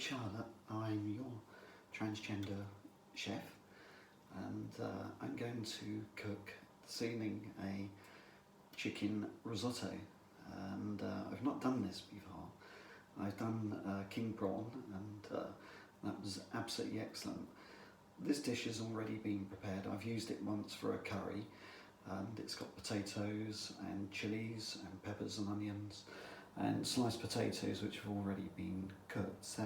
Charlotte. I'm your transgender chef, and I'm going to cook this evening a chicken risotto. And I've not done this before. I've done king prawn, and that was absolutely excellent. This dish has already been prepared. I've used it once for a curry, and it's got potatoes and chilies and peppers and onions and sliced potatoes which have already been cooked. So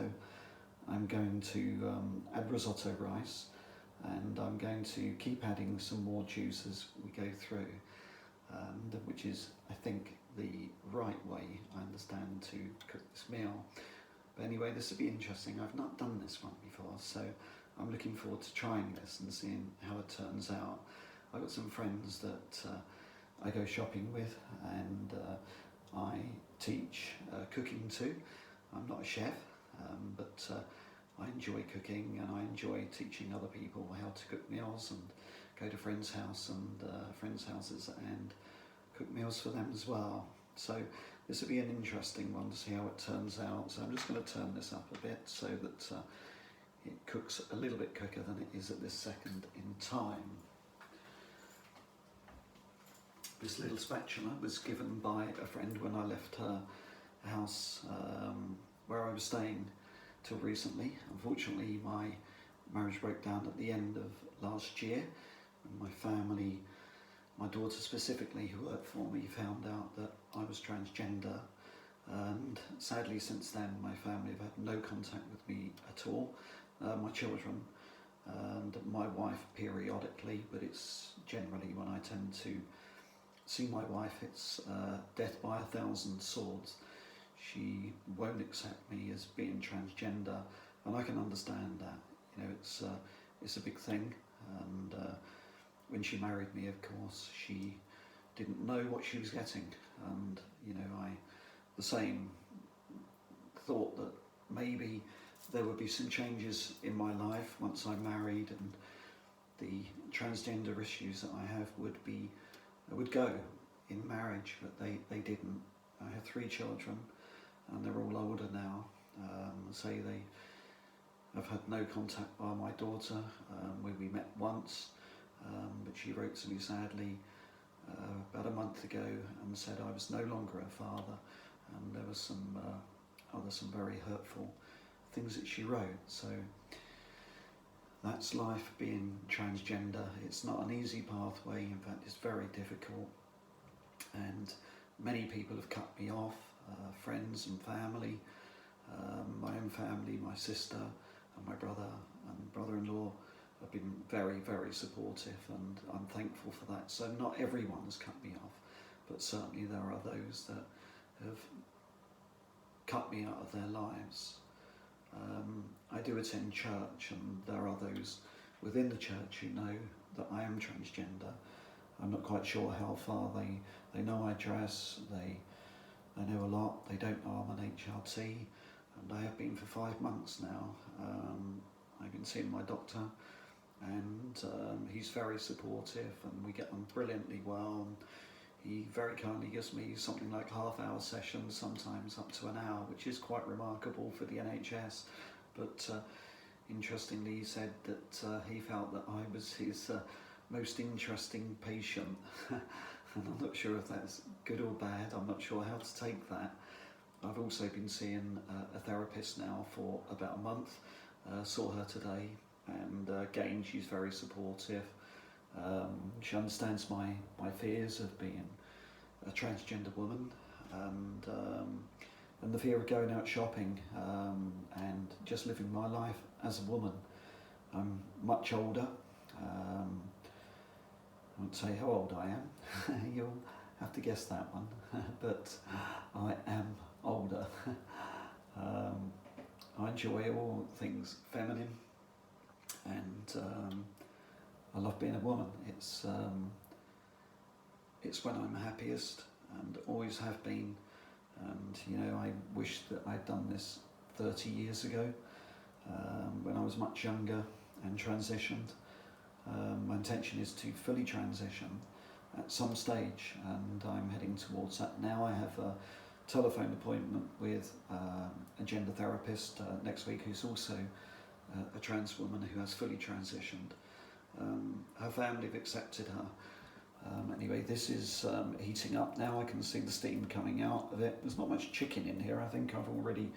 I'm going to add risotto rice, and I'm going to keep adding some more juice as we go through, which is, I think, the right way, I understand, to cook this meal. But anyway, this will be interesting. I've not done this one before, so I'm looking forward to trying this and seeing how it turns out. I've got some friends that I go shopping with, and I teach cooking too. I'm not a chef, but I enjoy cooking, and I enjoy teaching other people how to cook meals, and go to friends' houses and cook meals for them as well. So this will be an interesting one to see how it turns out. So I'm just going to turn this up a bit so that it cooks a little bit quicker than it is at this second in time. This little spatula was given by a friend when I left her house where I was staying till recently. Unfortunately, my marriage broke down at the end of last year, and my family, my daughter specifically, who worked for me, found out that I was transgender, and sadly since then my family have had no contact with me at all. My children and my wife periodically, but it's generally when I tend to see my wife, it's death by 1,000 swords. She won't accept me as being transgender, and I can understand that. You know, it's a big thing, and when she married me, of course, she didn't know what she was getting, and you know, the same thought that maybe there would be some changes in my life once I'm married, and the transgender issues that I have would go in marriage, but they didn't. I have 3 children, and they're all older now. Say they have had no contact by my daughter, where we met once, but she wrote to me sadly about a month ago and said I was no longer a father, and there was some very hurtful things that she wrote. So that's life being transgender. It's not an easy pathway. In fact, it's very difficult, and many people have cut me off, friends and family, my own family, my sister and my brother and brother-in-law have been very, very supportive, and I'm thankful for that. So not everyone has cut me off, but certainly there are those that have cut me out of their lives. I do attend church, and there are those within the church who know that I am transgender. I'm not quite sure how far they know I dress, they know a lot. They don't know I'm an HRT, and I have been for 5 months now. I've been seeing my doctor, and he's very supportive, and we get on brilliantly well. And he very kindly gives me something like half-hour sessions, sometimes up to an hour, which is quite remarkable for the NHS. But interestingly, he said that he felt that I was his most interesting patient. And I'm not sure if that's good or bad. I'm not sure how to take that. I've also been seeing a therapist now for about a month. Saw her today, and again, she's very supportive. She understands my fears of being a transgender woman, and the fear of going out shopping, and just living my life as a woman. I'm much older. I won't say how old I am. You'll have to guess that one. But I am older. I enjoy all things feminine, and I love being a woman. It's when I'm happiest, and always have been. And you know, I wish that I'd done this 30 years ago, when I was much younger and transitioned. My intention is to fully transition at some stage, and I'm heading towards that now. I have telephone appointment with a gender therapist next week, who's also a trans woman who has fully transitioned. Her family have accepted her. Anyway, this is heating up now. I can see the steam coming out of it. There's not much chicken in here. I think I've already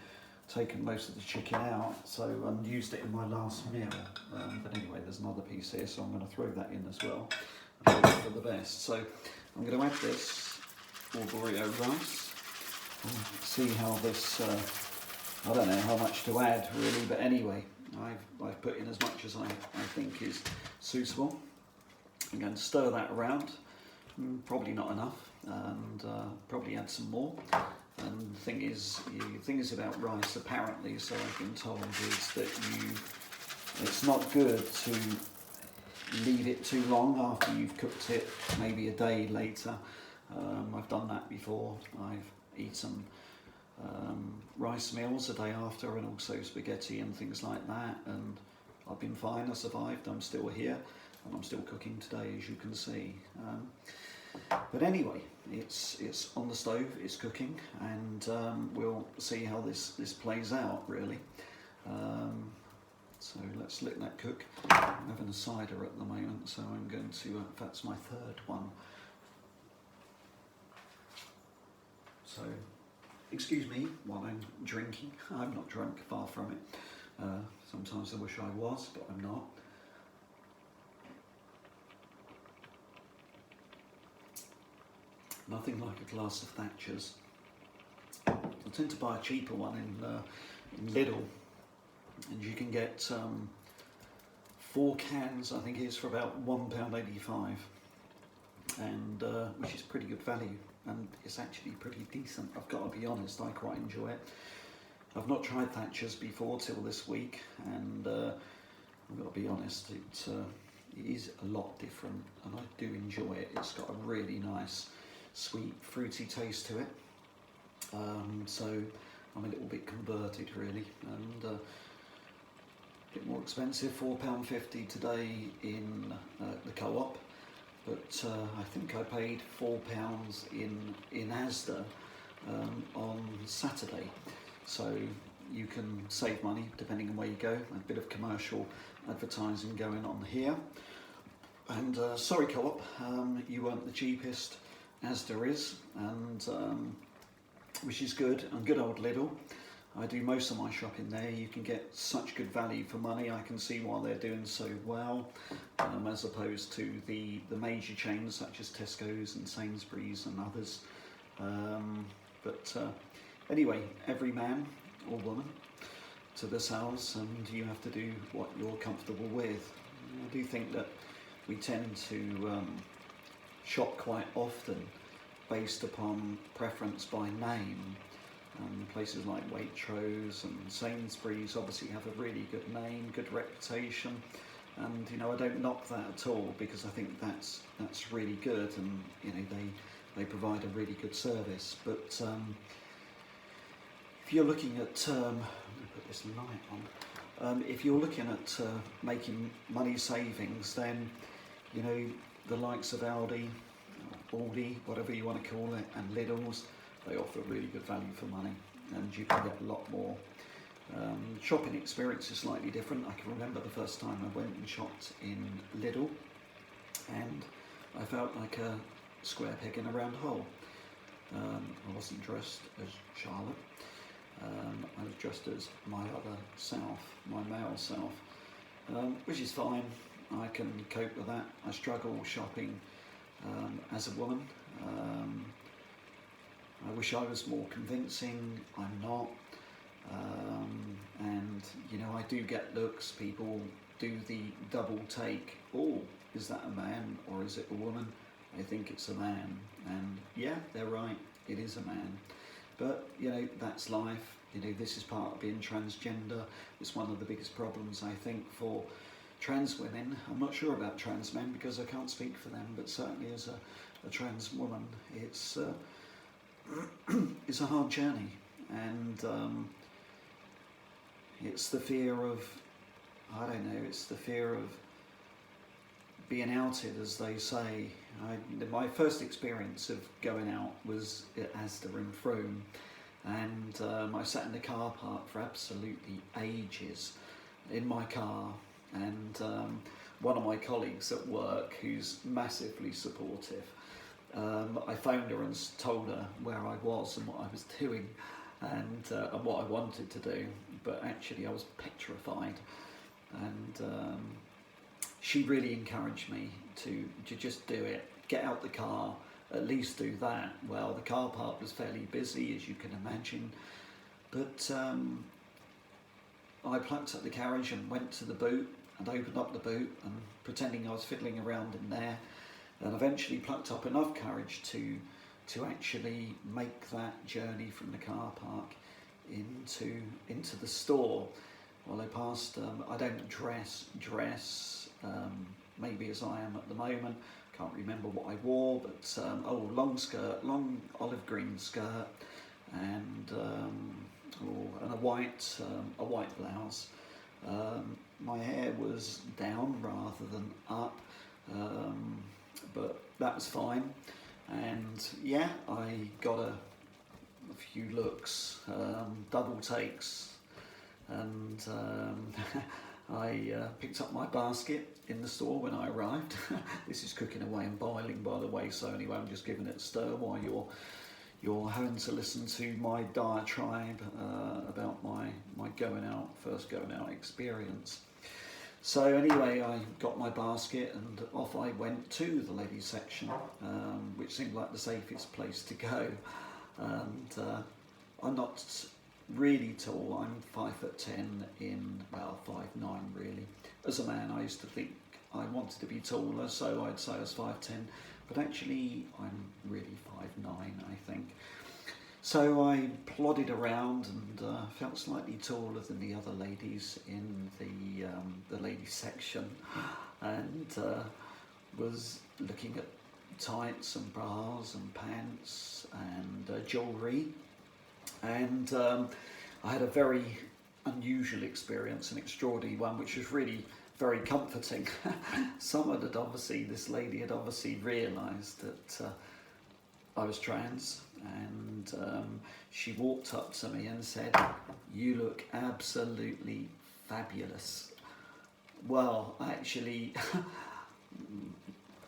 taken most of the chicken out, so used it in my last meal. But anyway, there's another piece here, so I'm going to throw that in as well and hope for the best. So I'm going to add this arborio rice. See how this, I don't know how much to add really, but anyway, I've put in as much as I think is suitable. I'm going to stir that around, probably not enough, and probably add some more. And the thing is about rice, apparently, so I've been told, is that it's not good to leave it too long after you've cooked it, maybe a day later. I've done that before. I've eaten rice meals a day after, and also spaghetti and things like that, and I've been fine. I survived. I'm still here, and I'm still cooking today, as you can see. But anyway, it's on the stove, it's cooking, and we'll see how this plays out, really. So let's let that cook. I'm having a cider at the moment, so I'm going to, that's my third one. So, excuse me while I'm drinking. I'm not drunk, far from it. Sometimes I wish I was, but I'm not. Nothing like a glass of Thatcher's. I tend to buy a cheaper one in Lidl, and you can get 4 cans, I think it is, for about £1.85, and which is pretty good value, and it's actually pretty decent. I've got to be honest, I quite enjoy it. I've not tried Thatcher's before till this week, and I've got to be honest, it is a lot different, and I do enjoy it. It's got a really nice sweet, fruity taste to it. So I'm a little bit converted, really, and a bit more expensive, £4.50 today in the co-op, but I think I paid £4 in Asda on Saturday. So you can save money depending on where you go. A bit of commercial advertising going on here. And sorry, co-op, you weren't the cheapest. Asda is, and which is good, and good old Lidl. I do most of my shopping there. You can get such good value for money. I can see why they're doing so well, as opposed to the major chains such as Tesco's and Sainsbury's and others. But anyway, every man or woman to themselves, and you have to do what you're comfortable with. I do think that we tend to shop quite often based upon preference by name. Places like Waitrose and Sainsbury's obviously have a really good name, good reputation, and I don't knock that at all, because I think that's really good, and they provide a really good service. But if you're looking at let me put this light on. If you're looking at making money savings, then the likes of Aldi, whatever you want to call it, and Lidl's, they offer really good value for money, and you can get a lot more. Shopping experience is slightly different. I can remember the first time I went and shopped in Lidl, and I felt like a square peg in a round hole. I wasn't dressed as Charlotte. I was dressed as my other self, my male self, which is fine. I can cope with that. I struggle shopping as a woman. I wish I was more convincing. I'm not. And I do get looks. People do the double take. Oh, is that a man or is it a woman? I think it's a man. And yeah, they're right. It is a man. But that's life. This is part of being transgender. It's one of the biggest problems, I think, for trans women. I'm not sure about trans men because I can't speak for them, but certainly as a trans woman, it's it's a hard journey, and it's the fear of, it's the fear of being outed, as they say. My first experience of going out was at Asda in Frome, and I sat in the car park for absolutely ages in my car, and one of my colleagues at work, who's massively supportive, I phoned her and told her where I was and what I was doing, and what I wanted to do, but actually I was petrified, and she really encouraged me to just do it, get out the car, at least do that. Well, the car park was fairly busy, as you can imagine, but I plucked up the carriage and went to the boot and opened up the boot, and pretending I was fiddling around in there, and eventually plucked up enough courage to actually make that journey from the car park into the store. Well, I passed, I don't dress, maybe as I am at the moment, can't remember what I wore, but long skirt, long olive green skirt, and a white blouse. My hair was down rather than up, but that was fine. And yeah, I got a few looks, double takes, and I picked up my basket in the store when I arrived. This is cooking away and boiling, by the way, so anyway, I'm just giving it a stir while you're having to listen to my diatribe about my first going out experience. So anyway, I got my basket and off I went to the ladies section, which seemed like the safest place to go. And I'm not really tall, I'm 5'10" in, well, 5'9" really. As a man, I used to think I wanted to be taller, so I'd say I was 5'10", but actually I'm really 5'9", I think. So I plodded around and felt slightly taller than the other ladies in the ladies section, and was looking at tights and bras and pants and jewellery, and I had a very unusual experience, an extraordinary one, which was really very comforting. This lady had obviously realised that I was trans, and she walked up to me and said, "You look absolutely fabulous." Well, actually,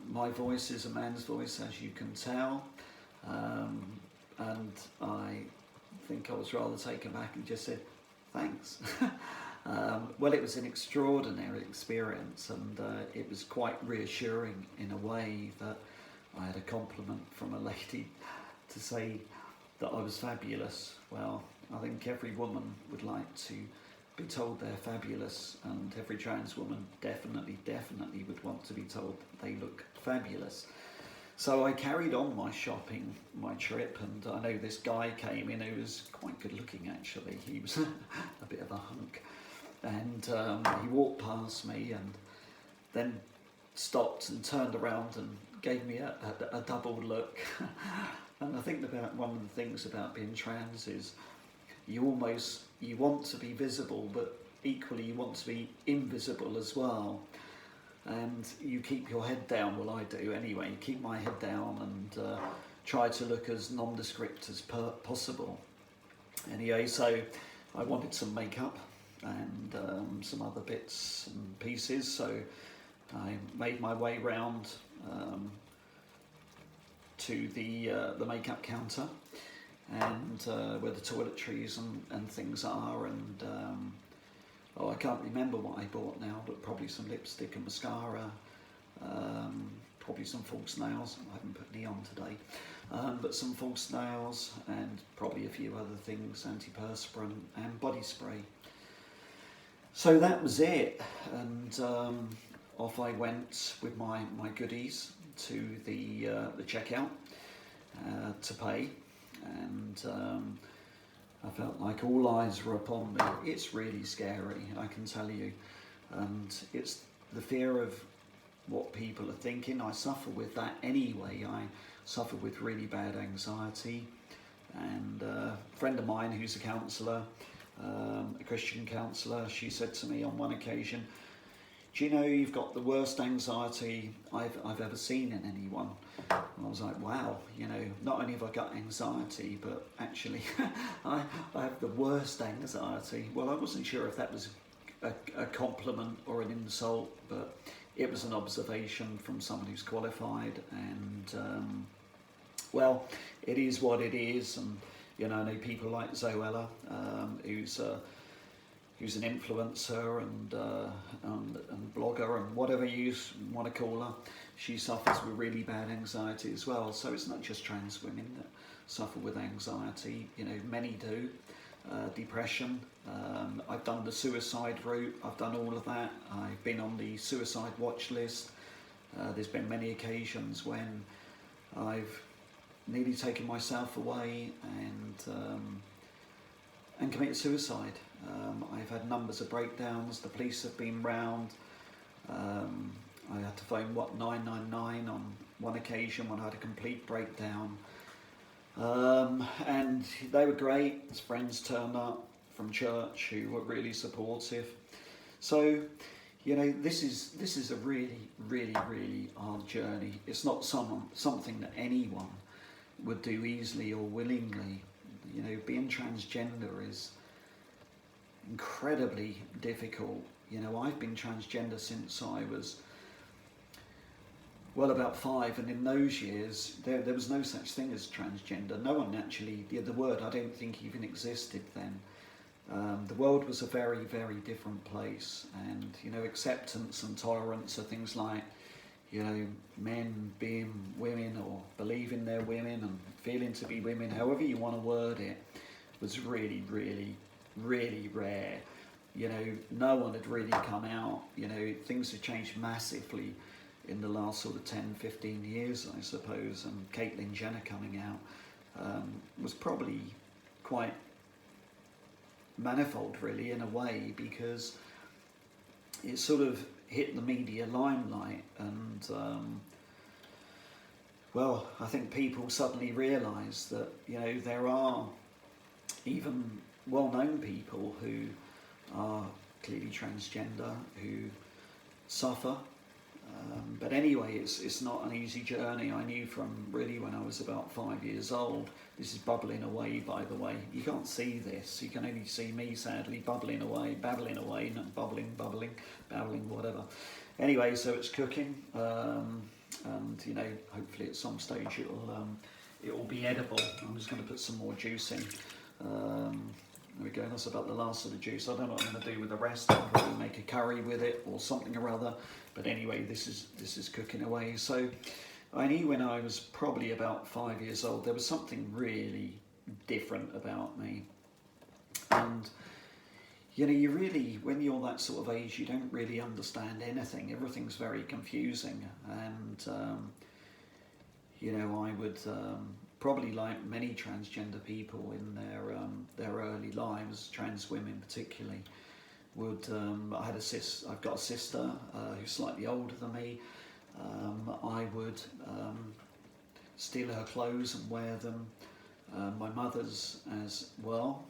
my voice is a man's voice, as you can tell, and I think I was rather taken back and just said, "Thanks." Well, it was an extraordinary experience, and it was quite reassuring in a way that I had a compliment from a lady to say that I was fabulous. Well, I think every woman would like to be told they're fabulous, and every trans woman definitely would want to be told that they look fabulous. So I carried on my shopping, my trip, and I know this guy came in who was quite good looking actually. He was a bit of a hunk, and he walked past me and then stopped and turned around and gave me a double look. And I think about one of the things about being trans is you want to be visible, but equally you want to be invisible as well. And you keep your head down, well I do anyway, keep my head down and try to look as nondescript as possible. Anyway, so I wanted some makeup and some other bits and pieces, so I made my way round to the makeup counter, and where the toiletries and things are, and I can't remember what I bought now, but probably some lipstick and mascara, probably some false nails. I haven't put any on today, but some false nails and probably a few other things, antiperspirant and body spray. So that was it, and off I went with my goodies to the checkout to pay, and I felt like all eyes were upon me. It's really scary, I can tell you, and it's the fear of what people are thinking. I suffer with that anyway. I suffer with really bad anxiety, and a friend of mine who's a counsellor, a Christian counsellor, she said to me on one occasion, do you know you've got the worst anxiety I've ever seen in anyone? And I was like, wow, you know, not only have I got anxiety, but actually I have the worst anxiety. Well, I wasn't sure if that was a compliment or an insult, but it was an observation from someone who's qualified, and well, it is what it is. And you know, I know people like Zoella, who's an influencer and blogger and whatever you want to call her. She suffers with really bad anxiety as well. So it's not just trans women that suffer with anxiety. You know, many do. Depression. I've done the suicide route. I've done all of that. I've been on the suicide watch list. There's been many occasions when I've nearly taken myself away and committed suicide. I've had numbers of breakdowns. The police have been round. I had to phone 999 on one occasion when I had a complete breakdown. And they were great. His friends turned up from church who were really supportive. So, you know, this is a really, really, really hard journey. It's not something that anyone would do easily or willingly. You know, being transgender is incredibly difficult. You know, I've been transgender since I was, well, about 5, and in those years there was no such thing as transgender. No one actually, the word I don't think even existed then. The world was a very, very different place, and you know, acceptance and tolerance of things like, you know, men being women or believing they're women and feeling to be women, however you want to word it, was really, really, really rare. You know, no one had really come out. You know, things have changed massively in the last sort of 10, 15 years, I suppose, and Caitlyn Jenner coming out was probably quite manifold, really, in a way, because it sort of hit the media limelight, and well, I think people suddenly realised that, you know, there are even well-known people who are clearly transgender who suffer. But anyway, it's not an easy journey. I knew from really when I was about 5 years old. This is bubbling away, by the way. You can't see this. You can only see me, sadly, babbling away, not bubbling, whatever. Anyway, so it's cooking, and you know, hopefully at some stage it will be edible. I'm just going to put some more juice in. There we go. That's about the last of the juice. I don't know what I'm going to do with the rest. I'll probably make a curry with it or something or other. But anyway, this is cooking away. So I knew when I was probably about 5 years old there was something really different about me. And you know, you really, when you're that sort of age, you don't really understand anything. Everything's very confusing. And you know, I would probably, like many transgender people in their early lives, trans women particularly, would I've got a sister who's slightly older than me. I would steal her clothes and wear them. My mother's as well,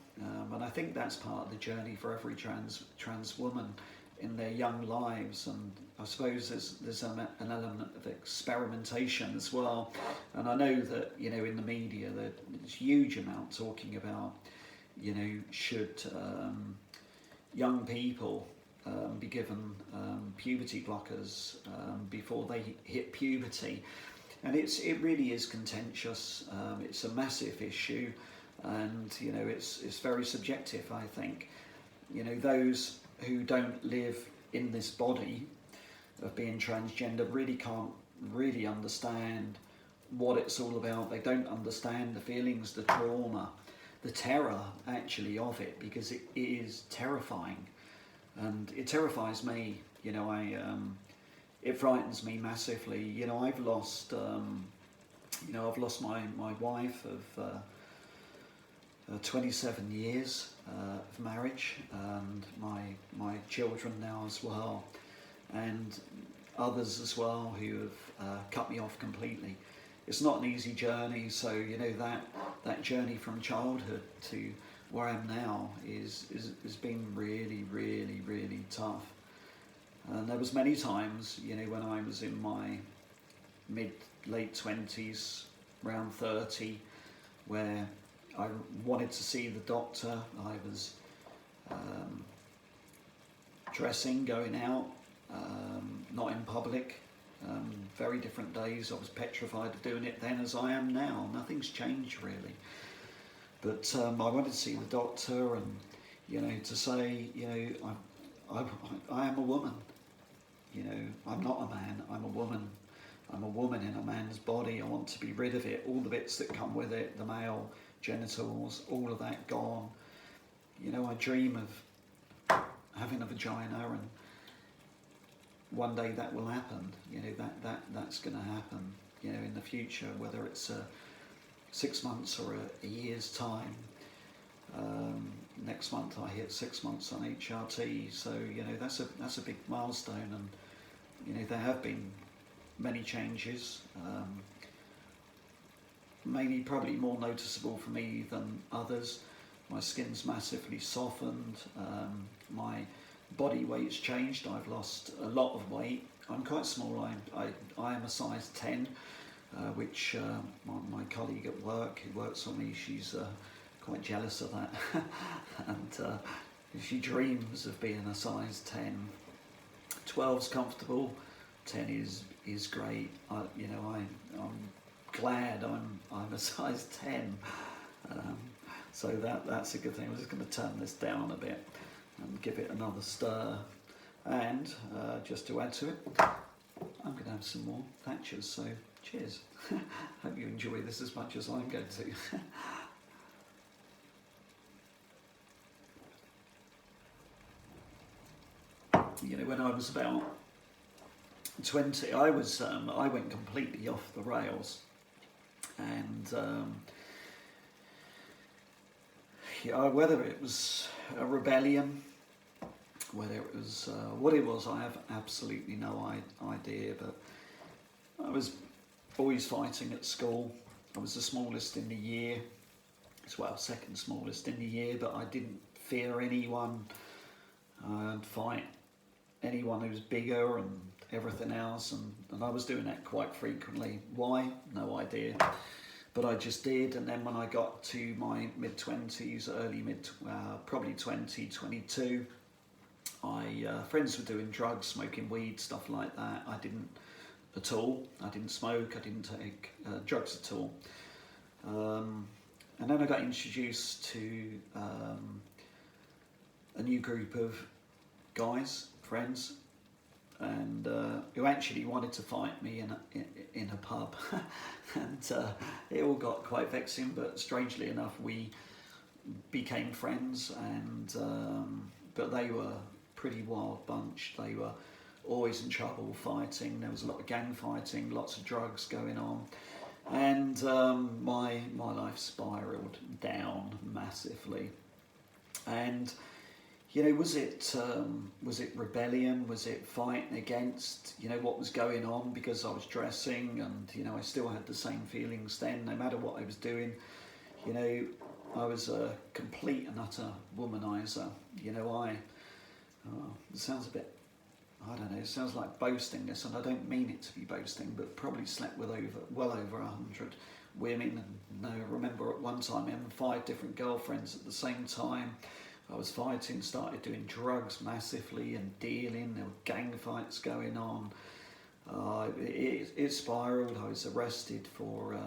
and I think that's part of the journey for every trans woman in their young lives. And I suppose there's an element of experimentation as well. And I know that, you know, in the media there's a huge amount talking about, you know, should young people be given puberty blockers before they hit puberty. And it really is contentious. It's a massive issue, and you know, it's very subjective, I think. You know, those who don't live in this body of being transgender really can't really understand what it's all about. They don't understand the feelings, the trauma, the terror actually of it, because it is terrifying, and it terrifies me. You know, it frightens me massively. You know, I've lost my wife of 27 years of marriage, and my children now as well, and others as well who have cut me off completely. It's not an easy journey. So you know, that journey from childhood to where I am now has been really, really, really tough. And there was many times, you know, when I was in my late 20s, around 30, where I wanted to see the doctor. I was dressing, going out, not in public. Very different days. I was petrified of doing it then as I am now. Nothing's changed really. But I wanted to see the doctor, and you know, to say, you know, I am a woman. You know, I'm not a man. I'm a woman. I'm a woman in a man's body. I want to be rid of it. All the bits that come with it, the male genitals, all of that gone. You know, I dream of having a vagina, and one day that will happen. You know, that's going to happen. You know, in the future, whether it's 6 months or a year's time. Next month I hit 6 months on HRT, so you know, that's a big milestone, and you know, there have been many changes. Maybe probably more noticeable for me than others. My skin's massively softened. My body weight's changed. I've lost a lot of weight. I'm quite small. I am a size 10, which my colleague at work who works for me, she's quite jealous of that, and she dreams of being a size 10. 12's comfortable, 10 is great. You know, I'm glad I'm a size 10. So that's a good thing. I'm just going to turn this down a bit and give it another stir. And just to add to it, I'm going to have some more Thatchers. So cheers. Hope you enjoy this as much as I'm going to. You know, when I was about 20, I went completely off the rails, and yeah, whether it was a rebellion, whether it was what it was, I have absolutely no idea. But I was always fighting at school. I was the smallest in the year, well, second smallest in the year, but I didn't fear anyone. I'd fight anyone who's bigger and everything else, and I was doing that quite frequently. Why? No idea, but I just did. And then when I got to my mid-20s, probably 20, 22, friends were doing drugs, smoking weed, stuff like that. I didn't at all. I didn't smoke, I didn't take drugs at all. And then I got introduced to a new group of guys, friends, and who actually wanted to fight me in a pub, and it all got quite vexing. But strangely enough, we became friends, and but they were a pretty wild bunch. They were always in trouble, fighting. There was a lot of gang fighting, lots of drugs going on, and my life spiraled down massively. And you know, was it rebellion? Was it fighting against, you know, what was going on? Because I was dressing, and you know, I still had the same feelings then, no matter what I was doing. You know, I was a complete and utter womanizer. You know, it sounds a bit, I don't know, it sounds like boasting this, and I don't mean it to be boasting, but probably slept with well over 100 women. And I remember at one time having 5 different girlfriends at the same time. I was fighting, started doing drugs massively and dealing. There were gang fights going on. It spiraled. I was arrested for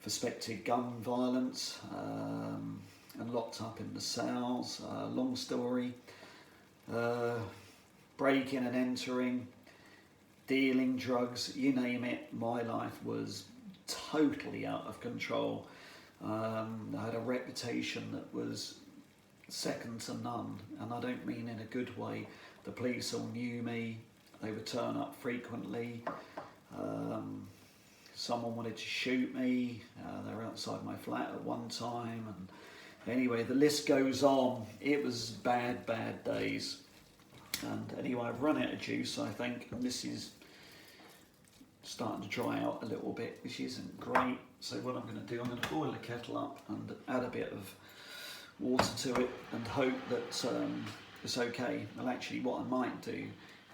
suspected gun violence and locked up in the cells. Long story. Breaking and entering, dealing drugs, you name it. My life was totally out of control. I had a reputation that was second to none, and I don't mean in a good way. The police all knew me. They would turn up frequently. Someone wanted to shoot me. They were outside my flat at one time, and anyway, the list goes on. It was bad days. And anyway, I've run out of juice, I think, and this is starting to dry out a little bit, which isn't great. So what I'm going to do, I'm going to boil the kettle up and add a bit of water to it and hope that it's okay. Well, actually what I might do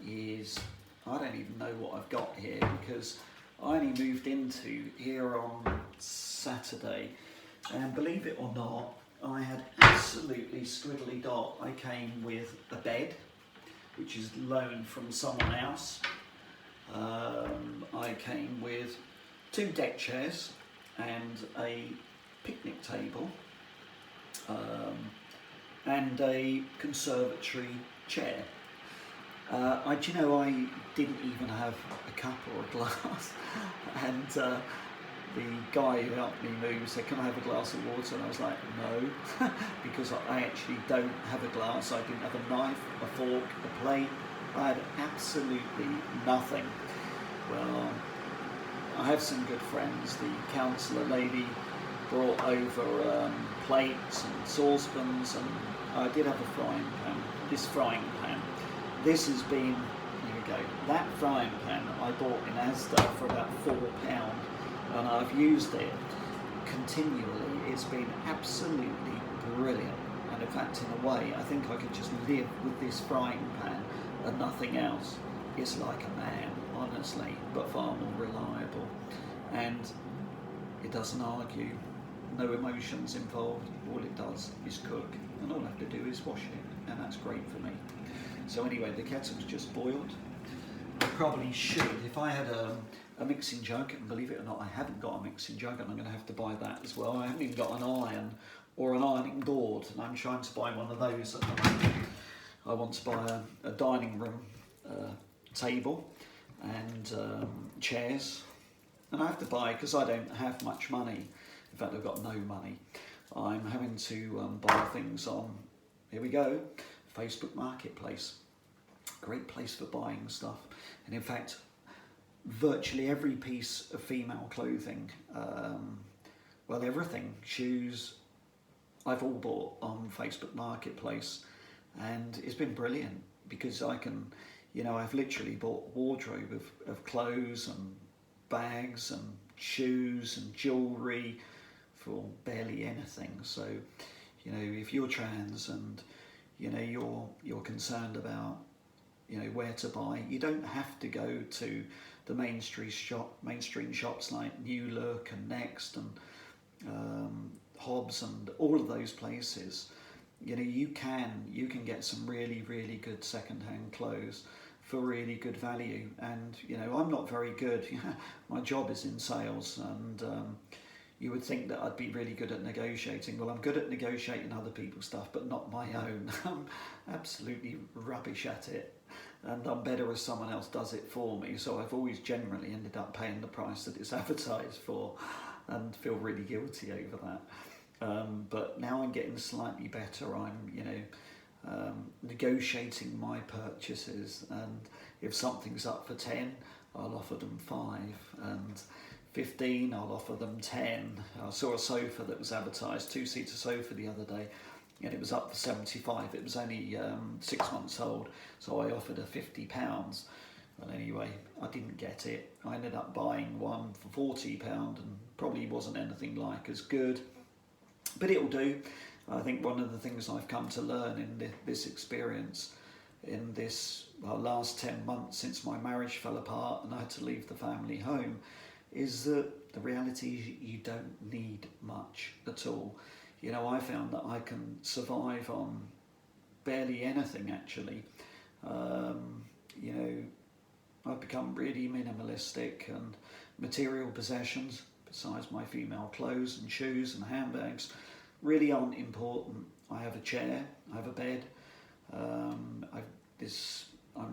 is, I don't even know what I've got here, because I only moved into here on Saturday, and believe it or not, I had absolutely squiddly dot. I came with a bed, which is loaned from someone else. I came with 2 deck chairs and a picnic table, and a conservatory chair. I didn't even have a cup or a glass, and the guy who helped me move said, "Can I have a glass of water?" And I was like, "No," because I actually don't have a glass. I didn't have a knife, a fork, a plate. I had absolutely nothing. Well, I have some good friends. The counsellor lady brought over plates and saucepans, and I did have a frying pan. This frying pan. This has been, here we go, that frying pan I bought in Asda for about £4, and I've used it continually. It's been absolutely brilliant, and in fact, in a way, I think I could just live with this frying pan and nothing else. It's like a man, honestly, but far more reliable, and it doesn't argue. No emotions involved. All it does is cook, and all I have to do is wash it, and that's great for me. So anyway, the kettle's just boiled. I probably should, if I had a mixing jug, and believe it or not, I haven't got a mixing jug, and I'm going to have to buy that as well. I haven't even got an iron or an ironing board, and I'm trying to buy one of those at the moment. I want to buy a dining room table and chairs, and I have to buy, because I don't have much money. In fact, I've got no money. I'm having to buy things on, here we go, Facebook Marketplace. Great place for buying stuff. And in fact, virtually every piece of female clothing, well, everything, shoes, I've all bought on Facebook Marketplace, and it's been brilliant, because I can, I've literally bought a wardrobe of clothes and bags and shoes and jewellery for barely anything. So, if you're trans and you're concerned about where to buy, you don't have to go to the mainstream shops like New Look and Next and Hobbs and all of those places. You can get some really, really good second-hand clothes for really good value. And I'm not very good. My job is in sales, and you would think that I'd be really good at negotiating. Well, I'm good at negotiating other people's stuff, but not my own. I'm absolutely rubbish at it, and I'm better if someone else does it for me. So I've always generally ended up paying the price that it's advertised for, and feel really guilty over that. But now I'm getting slightly better. I'm, negotiating my purchases, and if something's up for 10, I'll offer them 5, and 15, I'll offer them 10. I saw a sofa that was advertised, 2-seater sofa the other day, and it was up for 75. It was only 6 months old, so I offered her £50. But anyway, I didn't get it. I ended up buying one for £40, and probably wasn't anything like as good, but it'll do. I think one of the things I've come to learn in this experience, in this last 10 months since my marriage fell apart and I had to leave the family home, is that the reality is you don't need much at all. I found that I can survive on barely anything, actually. I've become really minimalistic, and material possessions, besides my female clothes and shoes and handbags, really aren't important. I have a chair, I have a bed. I'm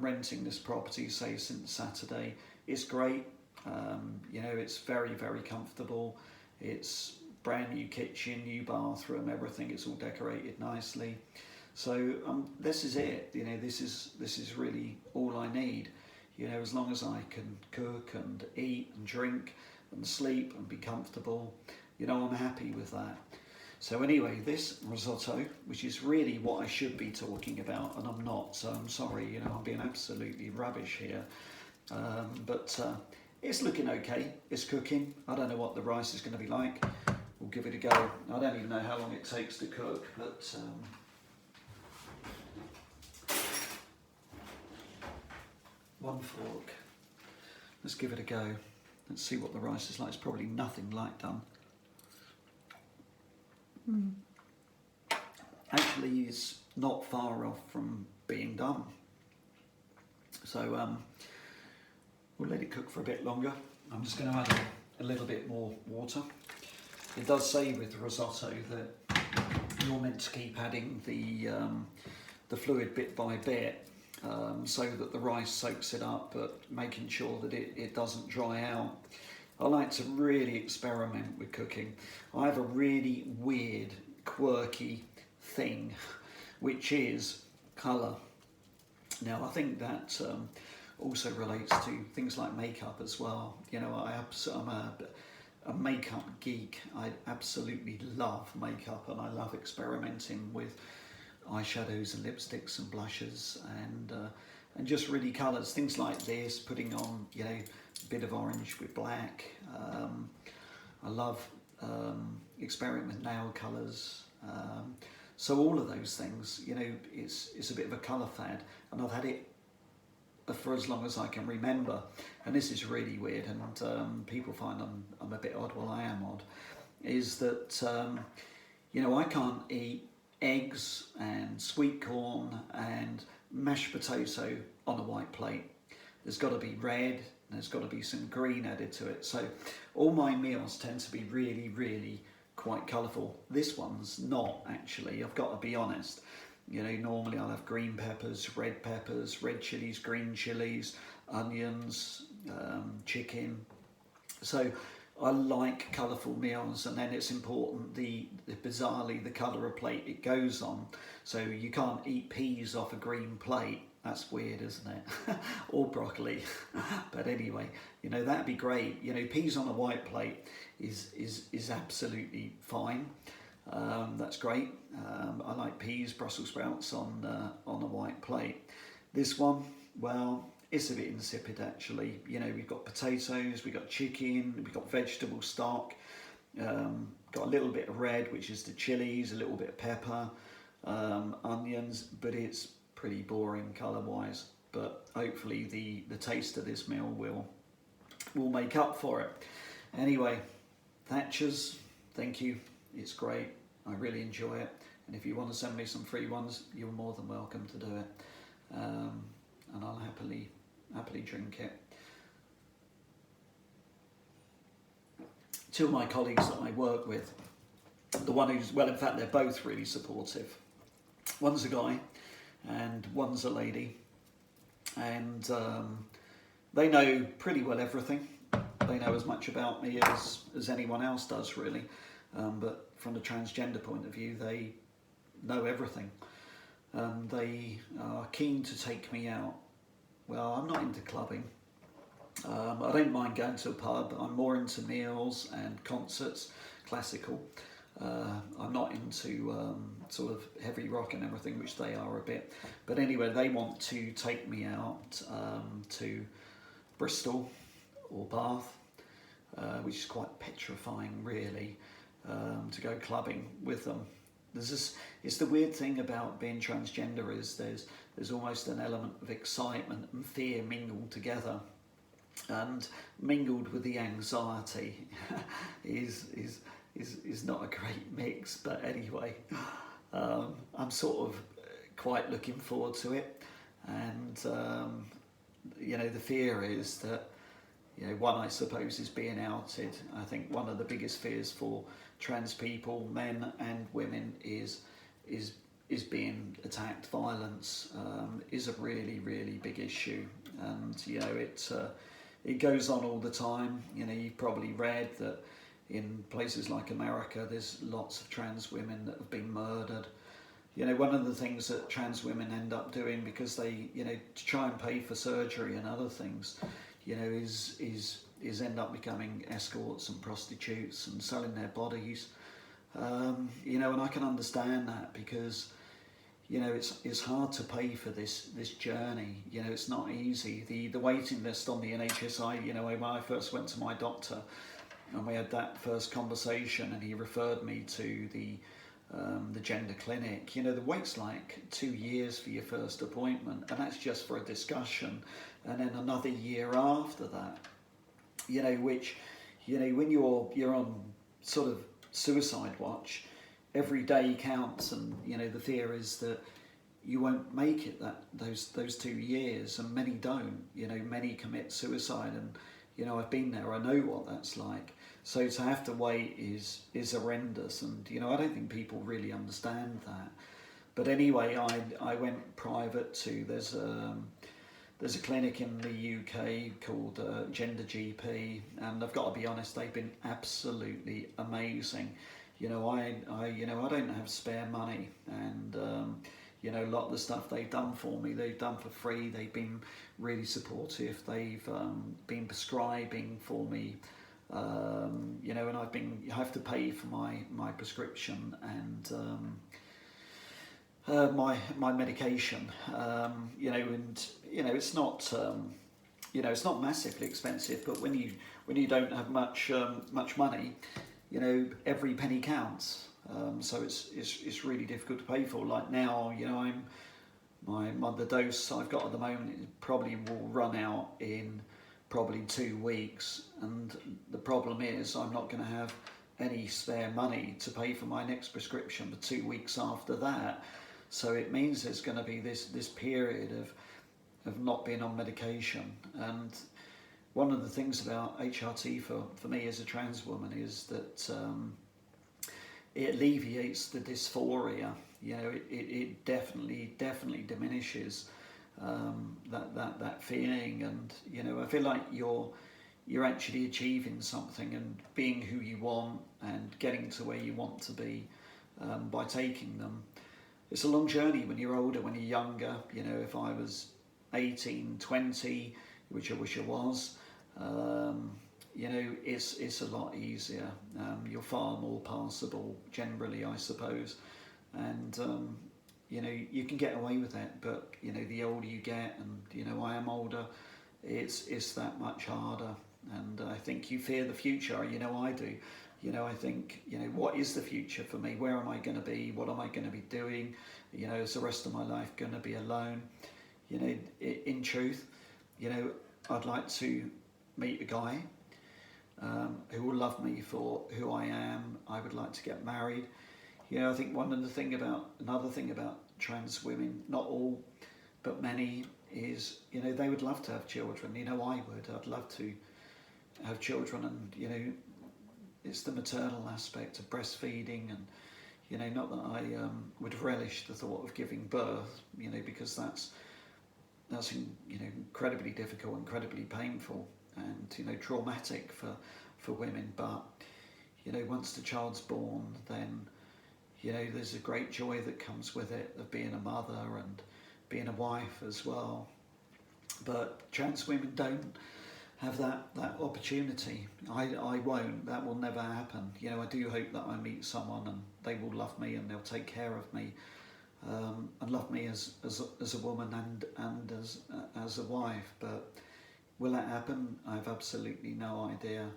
renting this property, say, since Saturday. It's great. It's very, very comfortable. It's brand new kitchen, new bathroom, everything. It's all decorated nicely. So this is it. This is really all I need. As long as I can cook and eat and drink and sleep and be comfortable, I'm happy with that. So anyway, this risotto, which is really what I should be talking about, and I'm not, so I'm sorry, I'm being absolutely rubbish here. But it's looking okay, it's cooking. I don't know what the rice is going to be like. We'll give it a go. I don't even know how long it takes to cook, but 1 fork. Let's give it a go. Let's see what the rice is like. It's probably nothing like done. Actually, it's not far off from being done. So we'll let it cook for a bit longer. I'm just going to add a little bit more water. It does say with risotto that you're meant to keep adding the fluid bit by bit, so that the rice soaks it up, but making sure that it doesn't dry out. I like to really experiment with cooking. I have a really weird, quirky thing, which is colour. Now, I think that also relates to things like makeup as well. You know, I'm a makeup geek. I absolutely love makeup, and I love experimenting with eyeshadows and lipsticks and blushes and just really colours. Things like this, putting on, you know, a bit of orange with black. I love experimenting with nail colours. So all of those things, you know, it's a bit of a colour fad, and I've had it for as long as I can remember. And this is really weird, and people find I'm a bit odd. Well, I am odd. Is that you know, I can't eat eggs and sweet corn and mashed potato on a white plate. There's got to be red, and there's got to be some green added to it. So all my meals tend to be really, really quite colourful. This one's not, actually, I've got to be honest. You know, normally I'll have green peppers, red chilies, green chilies, onions, chicken. So I like colourful meals, and then it's important bizarrely the colour of plate it goes on. So you can't eat peas off a green plate. That's weird, isn't it? Or broccoli. But anyway, you know, that'd be great. You know, peas on a white plate is absolutely fine. That's great. I like peas, Brussels sprouts on a white plate. This one, well, it's a bit insipid actually. You know, we've got potatoes, we've got chicken, we've got vegetable stock, got a little bit of red, which is the chilies, a little bit of pepper, onions, but it's pretty boring colour-wise. But hopefully the taste of this meal will make up for it. Anyway, Thatcher's, thank you. It's great. I really enjoy it. And if you want to send me some free ones, you're more than welcome to do it. And I'll happily drink it. Two of my colleagues that I work with, the one who's, well, in fact, they're both really supportive. One's a guy and one's a lady. And they know pretty well everything. They know as much about me as anyone else does, really. But from the transgender point of view, they know everything. They are keen to take me out. Well, I'm not into clubbing. I don't mind going to a pub. I'm more into meals and concerts, classical. I'm not into sort of heavy rock and everything, which they are a bit. But anyway, they want to take me out to Bristol or Bath, which is quite petrifying, really, to go clubbing with them. It's the weird thing about being transgender is there's almost an element of excitement and fear mingled together, and mingled with the anxiety is not a great mix. But anyway, I'm sort of quite looking forward to it, and you know, the fear is that, you know, one, I suppose, is being outed. I think one of the biggest fears for trans people, men and women, is being attacked. Violence is a really, really big issue, and you know, it goes on all the time. You know, you've probably read that in places like America, there's lots of trans women that have been murdered. You know, one of the things that trans women end up doing, because they, you know, to try and pay for surgery and other things, you know, is end up becoming escorts and prostitutes and selling their bodies. You know, and I can understand that, because, you know, it's hard to pay for this journey. You know, it's not easy. The waiting list on the NHS, you know, when I first went to my doctor and we had that first conversation, and he referred me to the the gender clinic, you know, the wait's like 2 years for your first appointment, and that's just for a discussion, and then another year after that, you know, which, you know, when you're on sort of suicide watch, every day counts, and you know the fear is that you won't make it those 2 years, and many don't. You know, many commit suicide, and you know I've been there. I know what that's like. So to have to wait is horrendous, and you know I don't think people really understand that. But anyway, I went private to there's a clinic in the UK called Gender GP, and I've got to be honest, they've been absolutely amazing. You know, I don't have spare money, and you know, a lot of the stuff they've done for me, they've done for free. They've been really supportive. They've been prescribing for me, you know, and I have to pay for my prescription and my medication, you know, and you know it's not you know it's not massively expensive, but when you don't have much money, you know every penny counts. So it's really difficult to pay for. Like now, you know, the dose I've got at the moment probably will run out in probably 2 weeks, and the problem is I'm not going to have any spare money to pay for my next prescription for 2 weeks after that. So it means there's going to be this period of not being on medication. And one of the things about HRT for me as a trans woman is that it alleviates the dysphoria. You know, it definitely diminishes that feeling, and you know I feel like you're actually achieving something and being who you want and getting to where you want to be by taking them. It's a long journey when you're older. When you're younger, you know, if I was 18, 20, which I wish I was, you know, it's a lot easier. You're far more passable generally, I suppose, and you know, you can get away with it. But you know, the older you get, and you know, I am older, it's that much harder. And I think you fear the future. You know, I do. You know, I think, you know, what is the future for me? Where am I going to be? What am I going to be doing? You know, is the rest of my life going to be alone? You know, in truth, you know, I'd like to meet a guy who will love me for who I am. I would like to get married. You know, I think another thing about trans women, not all, but many, is, you know, they would love to have children. You know, I would. I'd love to have children, and you know, it's the maternal aspect of breastfeeding, and you know, not that I would relish the thought of giving birth, you know, because that's you know incredibly difficult, incredibly painful, and you know traumatic for women. But you know, once the child's born, then you know there's a great joy that comes with it of being a mother and being a wife as well. But trans women don't have that opportunity. I won't. That will never happen. You know, I do hope that I meet someone and they will love me and they'll take care of me, and love me as a woman and as a wife. But will that happen? I have absolutely no idea.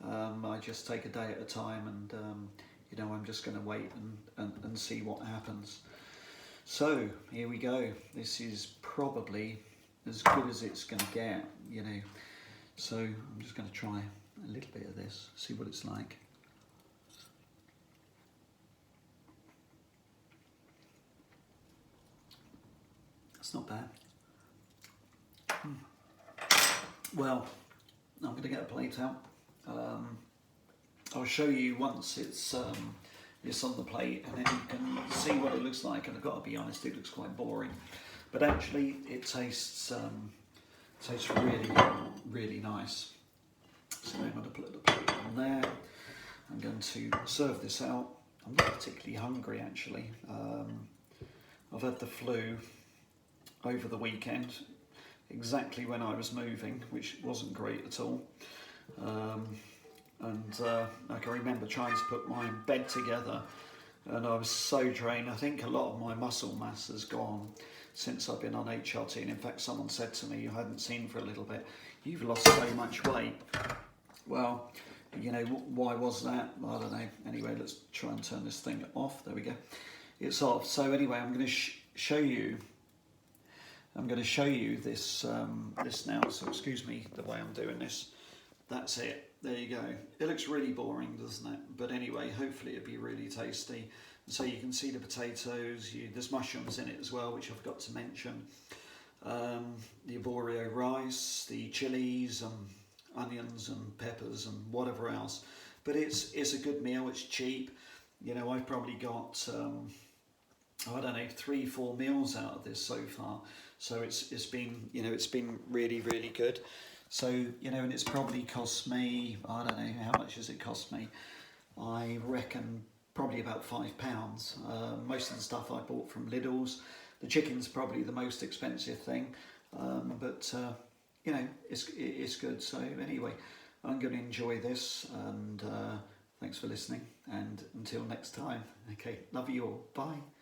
I just take a day at a time, and you know, I'm just going to wait and see what happens. So here we go. This is probably as good as it's going to get, you know. So I'm just going to try a little bit of this, see what it's like. It's not bad. Well, I'm going to get a plate out. I'll show you once it's on the plate, and then you can see what it looks like. And I've got to be honest, it looks quite boring, but actually it tastes really, really nice. So I'm going to put the plate on there. I'm going to serve this out. I'm not particularly hungry actually. I've had the flu over the weekend, exactly when I was moving, which wasn't great at all. I can remember trying to put my bed together, and I was so drained. I think a lot of my muscle mass has gone since I've been on HRT, and in fact someone said to me, you hadn't seen for a little bit, you've lost so much weight. Well, you know, why was that? I don't know. Anyway, let's try and turn this thing off. There we go. It's off. So anyway, I'm going to show you. I'm going to show you this this now. So excuse me the way I'm doing this. That's it. There you go. It looks really boring, doesn't it? But anyway, hopefully it'll be really tasty. So you can see the potatoes. There's mushrooms in it as well, which I forgot to mention. The arborio rice, the chilies, onions and peppers and whatever else. But it's a good meal. It's cheap. You know, I've probably got I don't know, 3-4 meals out of this so far. So it's been, you know, it's been really good. So, you know, and it's probably cost me, I don't know, how much has it cost me? I reckon probably about £5. Most of the stuff I bought from Lidl's. The chicken's probably the most expensive thing, but you know, it's good. So anyway, I'm going to enjoy this, and thanks for listening, and until next time. Okay, love you all. Bye.